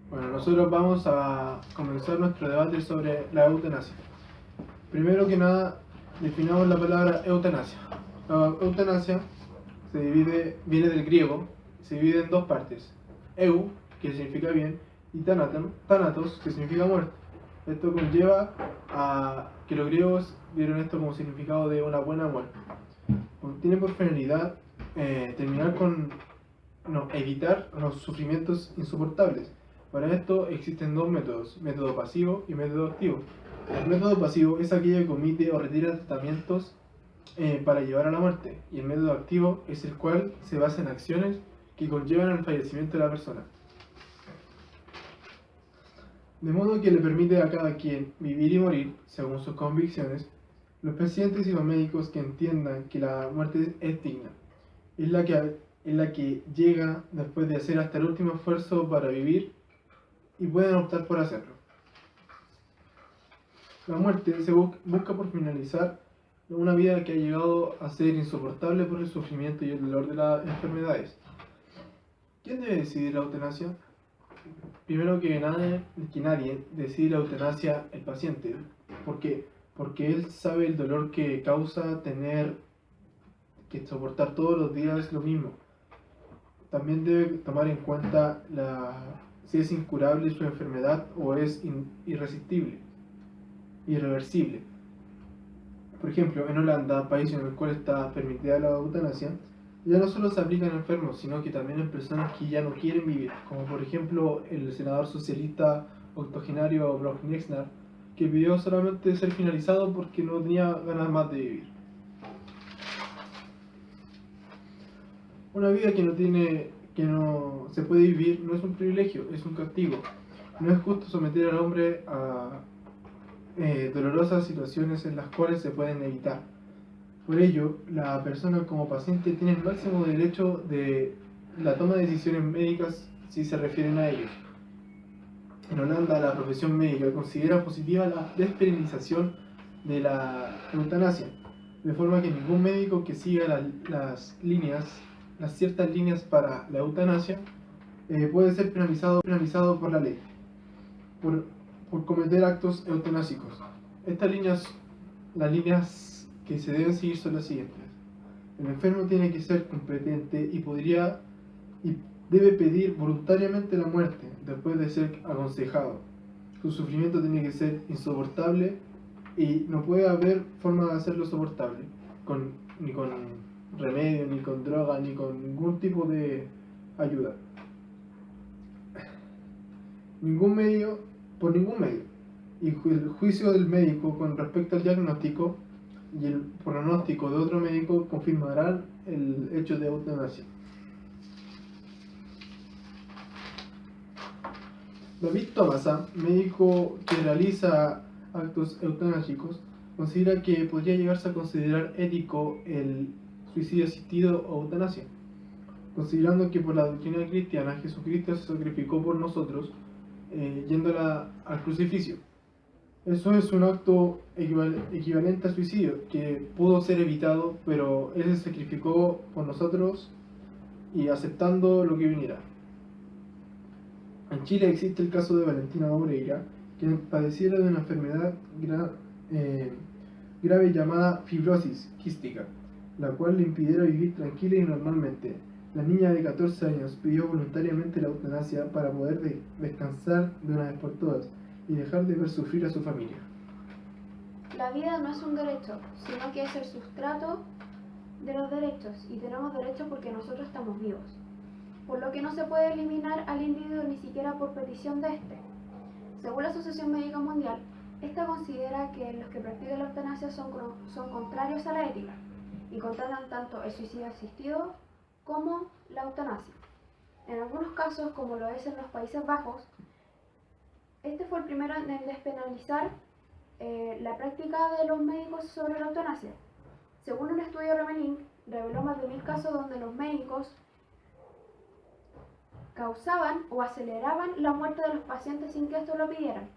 Bueno, nosotros vamos a comenzar nuestro debate sobre la eutanasia. Primero que nada, definamos la palabra eutanasia. La eutanasia viene del griego, se divide en dos partes. Eu, que significa bien, y thanatos, que significa muerte. Esto conlleva a que los griegos dieron esto como significado de una buena muerte. Tiene por finalidad evitar los sufrimientos insoportables. Para esto existen dos métodos, método pasivo y método activo. El método pasivo es aquello que omite o retira tratamientos para llevar a la muerte, y el método activo es el cual se basa en acciones que conllevan al fallecimiento de la persona. De modo que le permite a cada quien vivir y morir según sus convicciones. Los pacientes y los médicos que entiendan que la muerte es digna, es la que llega después de hacer hasta el último esfuerzo para vivir, y pueden optar por hacerlo. La muerte se busca por finalizar una vida que ha llegado a ser insoportable por el sufrimiento y el dolor de las enfermedades. ¿Quién debe decidir la eutanasia? Primero que nadie decide la eutanasia el paciente. ¿Por qué? Porque él sabe el dolor que causa tener que soportar todos los días lo mismo. También debe tomar en cuenta si es incurable su enfermedad o es irreversible. Por ejemplo, en Holanda, país en el cual está permitida la eutanasia, ya no solo se aplica en enfermos, sino que también en personas que ya no quieren vivir, como por ejemplo el senador socialista octogenario Brock Nexnar, que pidió solamente ser finalizado porque no tenía ganas más de vivir. Una vida que no se puede vivir no es un privilegio, es un castigo. No es justo someter al hombre a dolorosas situaciones en las cuales se pueden evitar. Por ello, la persona como paciente tiene el máximo derecho de la toma de decisiones médicas si se refieren a ello. En Holanda, la profesión médica considera positiva la despenalización de la eutanasia, de forma que ningún médico que siga las ciertas líneas para la eutanasia puede ser penalizado por la ley por cometer actos eutanásicos. Las líneas que se deben seguir son las siguientes. El enfermo tiene que ser competente y debe pedir voluntariamente la muerte después de ser aconsejado. Su sufrimiento tiene que ser insoportable y no puede haber forma de hacerlo soportable ni con remedio, ni con droga, ni con ningún tipo de ayuda. Por ningún medio. Y el juicio del médico con respecto al diagnóstico y el pronóstico de otro médico confirmarán el hecho de eutanasia. David Tomasa, médico que realiza actos eutanásicos, considera que podría llegarse a considerar ético el suicidio asistido o eutanasia, considerando que por la doctrina cristiana Jesucristo se sacrificó por nosotros yendo al crucificio. Eso es un acto equivalente al suicidio, que pudo ser evitado, pero Él se sacrificó por nosotros y aceptando lo que viniera. En Chile existe el caso de Valentina Moreira, quien padeciera de una enfermedad grave llamada fibrosis quística, la cual le impidiera vivir tranquila y normalmente. La niña de 14 años pidió voluntariamente la eutanasia para poder descansar de una vez por todas y dejar de ver sufrir a su familia. La vida no es un derecho, sino que es el sustrato de los derechos, y tenemos derechos porque nosotros estamos vivos, por lo que no se puede eliminar al individuo ni siquiera por petición de este. Según la Asociación Médica Mundial, esta considera que los que practican la eutanasia son contrarios a la ética y condenan tanto el suicidio asistido como la eutanasia. En algunos casos, como lo es en los Países Bajos, este fue el primero en despenalizar la práctica de los médicos sobre la eutanasia. Según un estudio de Remelink, reveló más de 1000 casos donde los médicos causaban o aceleraban la muerte de los pacientes sin que esto lo pidieran.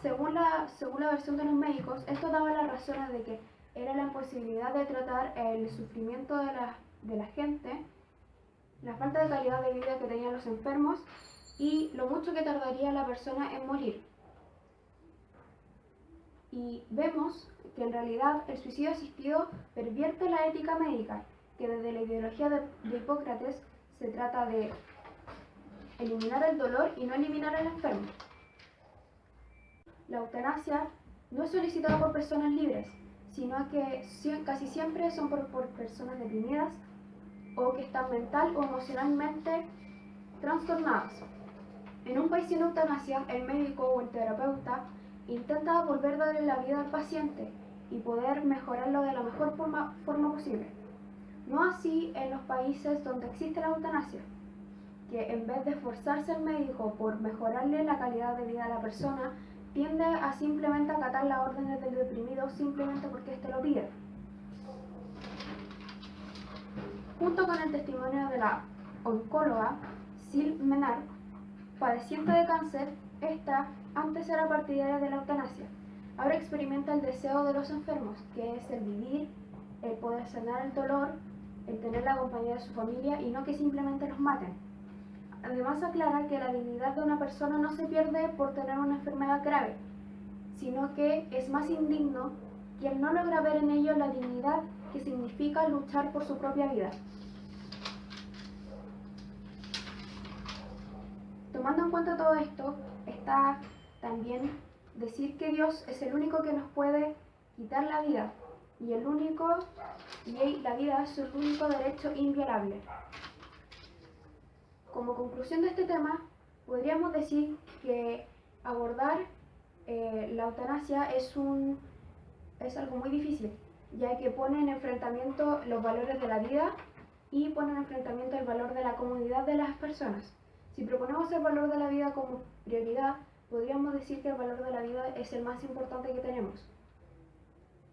Según la versión de los médicos, esto daba las razones de que era la imposibilidad de tratar el sufrimiento de la gente, la falta de calidad de vida que tenían los enfermos y lo mucho que tardaría la persona en morir. Y vemos que en realidad el suicidio asistido pervierte la ética médica, que desde la ideología de Hipócrates se trata de eliminar el dolor y no eliminar al enfermo. La eutanasia no es solicitada por personas libres, sino que casi siempre son por personas deprimidas o que están mental o emocionalmente trastornadas. En un país sin eutanasia, el médico o el terapeuta intenta volver a darle la vida al paciente y poder mejorarlo de la mejor forma posible. No así en los países donde existe la eutanasia, que en vez de esforzarse el médico por mejorarle la calidad de vida a la persona, tiende a simplemente acatar las órdenes del deprimido simplemente porque éste lo pide. Junto con el testimonio de la oncóloga Sil Menard, padeciente de cáncer, esta antes era partidaria de la eutanasia. Ahora experimenta el deseo de los enfermos, que es el vivir, el poder sanar el dolor, el tener la compañía de su familia y no que simplemente los maten. Además aclara que la dignidad de una persona no se pierde por tener una enfermedad grave, sino que es más indigno quien no logra ver en ello la dignidad que significa luchar por su propia vida. Tomando en cuenta todo esto, está también decir que Dios es el único que nos puede quitar la vida y la vida es el único derecho inviolable. Como conclusión de este tema, podríamos decir que abordar la eutanasia es algo muy difícil, ya que pone en enfrentamiento los valores de la vida y pone en enfrentamiento el valor de la comodidad de las personas. Si proponemos el valor de la vida como prioridad, podríamos decir que el valor de la vida es el más importante que tenemos.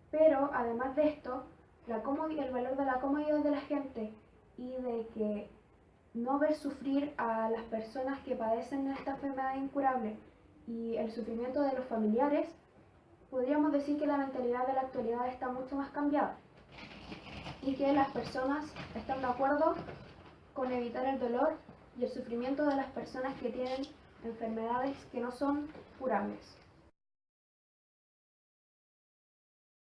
Pero, además de esto, el valor de la comodidad de la gente y de que no ver sufrir a las personas que padecen esta enfermedad incurable y el sufrimiento de los familiares, podríamos decir que la mentalidad de la actualidad está mucho más cambiada y que las personas están de acuerdo con evitar el dolor y el sufrimiento de las personas que tienen enfermedades que no son curables.